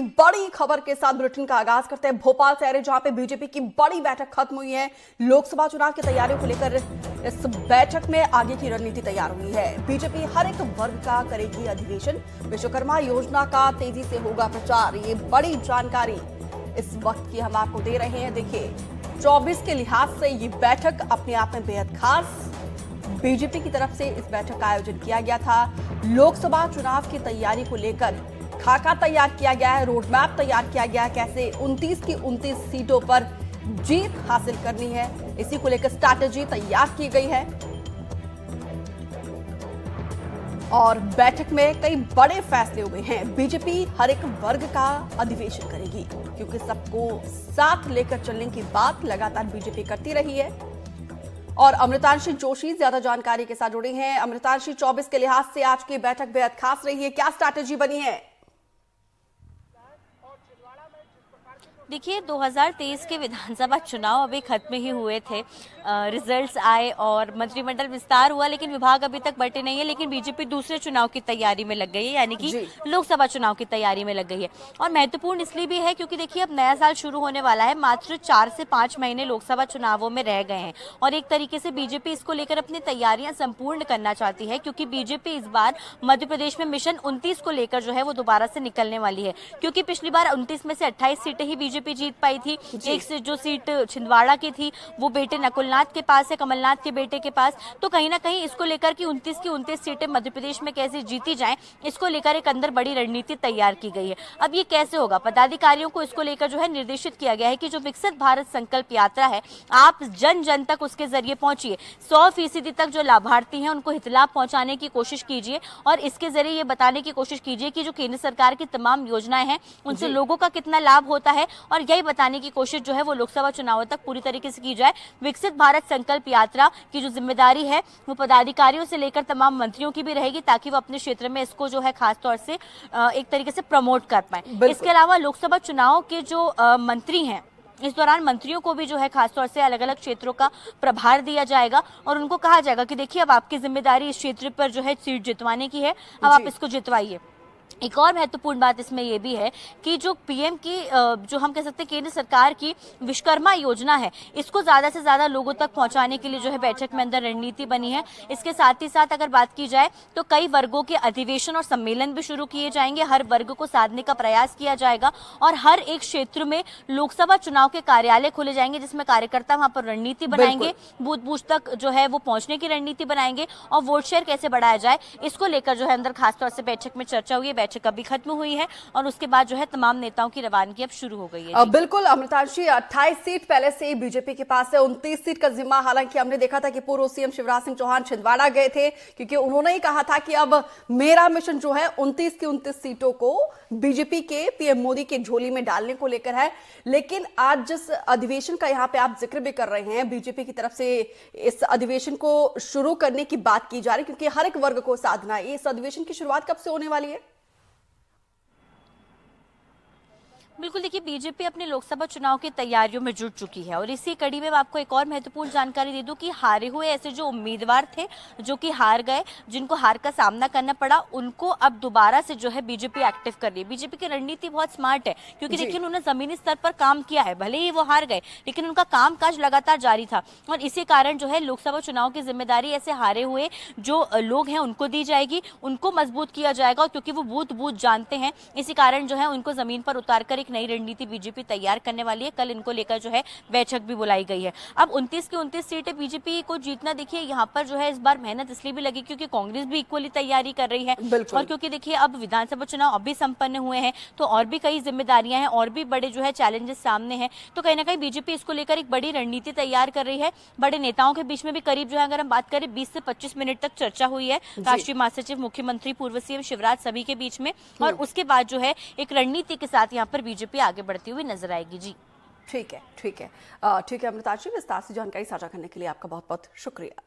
बड़ी खबर के साथ बुलेटिन का आगाज करते हैं भोपाल से आ रहे, जहां पे बीजेपी की बड़ी बैठक खत्म हुई है। लोकसभा चुनाव की तैयारियों को लेकर इस बैठक में आगे की रणनीति तैयार हुई है। बीजेपी हर एक वर्ग का करेगी अधिवेशन, विश्वकर्मा योजना का तेजी से होगा प्रचार। ये बड़ी जानकारी इस वक्त की हम आपको दे रहे हैं। देखिए, 24 के लिहाज से ये बैठक अपने आप में बेहद खास बीजेपी की तरफ से इस बैठक का आयोजन किया गया था। लोकसभा चुनाव की तैयारी को लेकर खाका तैयार किया गया है, रोड मैप तैयार किया गया है, कैसे 29 की 29 सीटों पर जीत हासिल करनी है, इसी को लेकर स्ट्रैटेजी तैयार की गई है। और बैठक में कई बड़े फैसले हुए हैं। बीजेपी हर एक वर्ग का अधिवेशन करेगी, क्योंकि सबको साथ लेकर चलने की बात लगातार बीजेपी करती रही है। और अमृतांशी जोशी ज्यादा जानकारी के साथ जुड़ी हैं। अमृतांशी, 24 के लिहाज से आज की बैठक बेहद खास रही है, क्या स्ट्रैटेजी बनी है? देखिए, 2023 के विधानसभा चुनाव अभी खत्म ही हुए थे। रिजल्ट्स आए और मंत्रिमंडल विस्तार हुआ, लेकिन विभाग अभी तक बटे नहीं है। लेकिन बीजेपी दूसरे चुनाव की तैयारी में लग गई है, यानी कि लोकसभा चुनाव की तैयारी में लग गई है। और महत्वपूर्ण इसलिए भी है क्योंकि देखिए, अब नया साल शुरू होने वाला है। मात्र 4 से 5 महीने लोकसभा चुनावों में रह गए हैं और एक तरीके से बीजेपी इसको लेकर अपनी तैयारियां संपूर्ण करना चाहती है, क्योंकि बीजेपी इस बार मध्य प्रदेश में मिशन 29 को लेकर जो है वो दोबारा से निकलने वाली है। क्योंकि पिछली बार 29 में से 28 सीटें ही बीजेपी जीत पाई थी। एक से जो सीट छिंदवाड़ा की थी वो बेटे नकुलनाथ के पास है, कमलनाथ के बेटे के पास। तो कहीं ना कहीं इसको लेकर कि 29 की 29 सीटें मध्य प्रदेश में कैसे जीती जाएं, इसको लेकर एक अंदर बड़ी रणनीति तैयार की गई है। अब ये कैसे होगा, पदाधिकारियों को इसको लेकर जो है निर्देशित किया गया है कि जो विकसित भारत संकल्प यात्रा है, आप जन जन तक उसके जरिए पहुंचिए। 100% तक जो लाभार्थी हैं उनको हितलाभ पहुंचाने की कोशिश कीजिए और इसके जरिए ये बताने की कोशिश कीजिए कि जो केंद्र सरकार की तमाम योजनाएं हैं उनसे लोगों का कितना लाभ होता है, और यही बताने की कोशिश जो है वो लोकसभा चुनावों तक पूरी तरीके से की जाए। विकसित भारत संकल्प यात्रा की जो जिम्मेदारी है वो पदाधिकारियों से लेकर तमाम मंत्रियों की भी रहेगी, ताकि वो अपने क्षेत्र में इसको जो है खास तौर से एक तरीके से प्रमोट कर पाए। इसके अलावा लोकसभा चुनाव के जो मंत्री हैं, इस दौरान मंत्रियों को भी जो है खासतौर से अलग अलग क्षेत्रों का प्रभार दिया जाएगा और उनको कहा जाएगा कि देखिए, अब आपकी जिम्मेदारी इस क्षेत्र पर जो है सीट जितवाने की है, अब आप इसको जितवाइए। एक और महत्वपूर्ण बात इसमें यह भी है कि जो पीएम की जो हम कह सकते हैं केंद्र सरकार की विश्वकर्मा योजना है, इसको ज्यादा से ज्यादा लोगों तक पहुंचाने के लिए जो है बैठक में अंदर रणनीति बनी है। इसके साथ ही साथ अगर बात की जाए तो कई वर्गों के अधिवेशन और सम्मेलन भी शुरू किए जाएंगे। हर वर्ग को साधने का प्रयास किया जाएगा और हर एक क्षेत्र में लोकसभा चुनाव के कार्यालय खोले जाएंगे, जिसमें कार्यकर्ता वहां पर रणनीति बनाएंगे, बूथ बूथ तक जो है वो पहुंचने की रणनीति बनाएंगे और वोट शेयर कैसे बढ़ाया जाए, इसको लेकर जो है अंदर खासतौर से बैठक में चर्चा हुई है। बैठक अभी खत्म हुई है और उसके बाद जो है तमाम नेताओं की रवानगी अब शुरू हो गई है। बिल्कुल अमृतांशी, 28 सीट पहले से ही बीजेपी के पास है। 29 सीट का जिम्मा, हालांकि हमने देखा था कि पूर्व सीएम शिवराज सिंह चौहान छिंदवाड़ा गए थे, क्योंकि उन्होंने ही कहा था कि अब मेरा मिशन जो है 29 की 29 सीटों को बीजेपी के पीएम मोदी की झोली में डालने को लेकर है। लेकिन आज जिस अधिवेशन का यहाँ पे आप जिक्र भी कर रहे हैं, बीजेपी की तरफ से इस अधिवेशन को शुरू करने की बात की जा रही है, क्योंकि हर एक वर्ग को साधना है। इस अधिवेशन की शुरुआत कब से होने वाली है? बिल्कुल, देखिए, बीजेपी अपने लोकसभा चुनाव की तैयारियों में जुट चुकी है और इसी कड़ी में मैं आपको एक और महत्वपूर्ण जानकारी दे दूं कि हारे हुए ऐसे जो उम्मीदवार थे, जो कि हार गए, जिनको हार का सामना करना पड़ा, उनको अब दोबारा से जो है बीजेपी एक्टिव कर रही है। बीजेपी की रणनीति बहुत स्मार्ट है, क्योंकि देखिए, उन्होंने जमीनी स्तर पर काम किया है। भले ही वो हार गए, लेकिन उनका कामकाज लगातार जारी था और इसी कारण जो है लोकसभा चुनाव की जिम्मेदारी ऐसे हारे हुए जो लोग हैं उनको दी जाएगी, उनको मजबूत किया जाएगा, क्योंकि वो बूथ बूथ जानते हैं। इसी कारण जो है उनको जमीन पर उतार कर नई रणनीति बीजेपी तैयार करने वाली है। कल इनको लेकर जो है बैठक भी बुलाई गई है। अब 29 की 29 सीटें बीजेपी को जीतना, देखिए, यहाँ पर जो है इस बार मेहनत इसलिए भी लगी क्योंकि कांग्रेस भी इक्वली तैयारी कर रही है और क्योंकि देखिए अब विधानसभा चुनाव अभी संपन्न हुए हैं, तो और भी कई जिम्मेदारियां हैं और भी बड़े जो है चैलेंजेस सामने हैं। तो कहीं ना कहीं बीजेपी इसको लेकर एक बड़ी रणनीति तैयार कर रही है। बड़े नेताओं के बीच में भी करीब जो है अगर हम बात करें 20 से 25 मिनट तक चर्चा हुई है, राष्ट्रीय महासचिव, मुख्यमंत्री, पूर्व सीएम शिवराज, सभी के बीच में। और उसके बाद जो है एक रणनीति के साथ यहाँ पर बीजेपी आगे बढ़ती हुई नजर आएगी। जी ठीक है, ठीक है, ठीक है अमृतांशी, विस्तार से जानकारी साझा करने के लिए आपका बहुत बहुत शुक्रिया।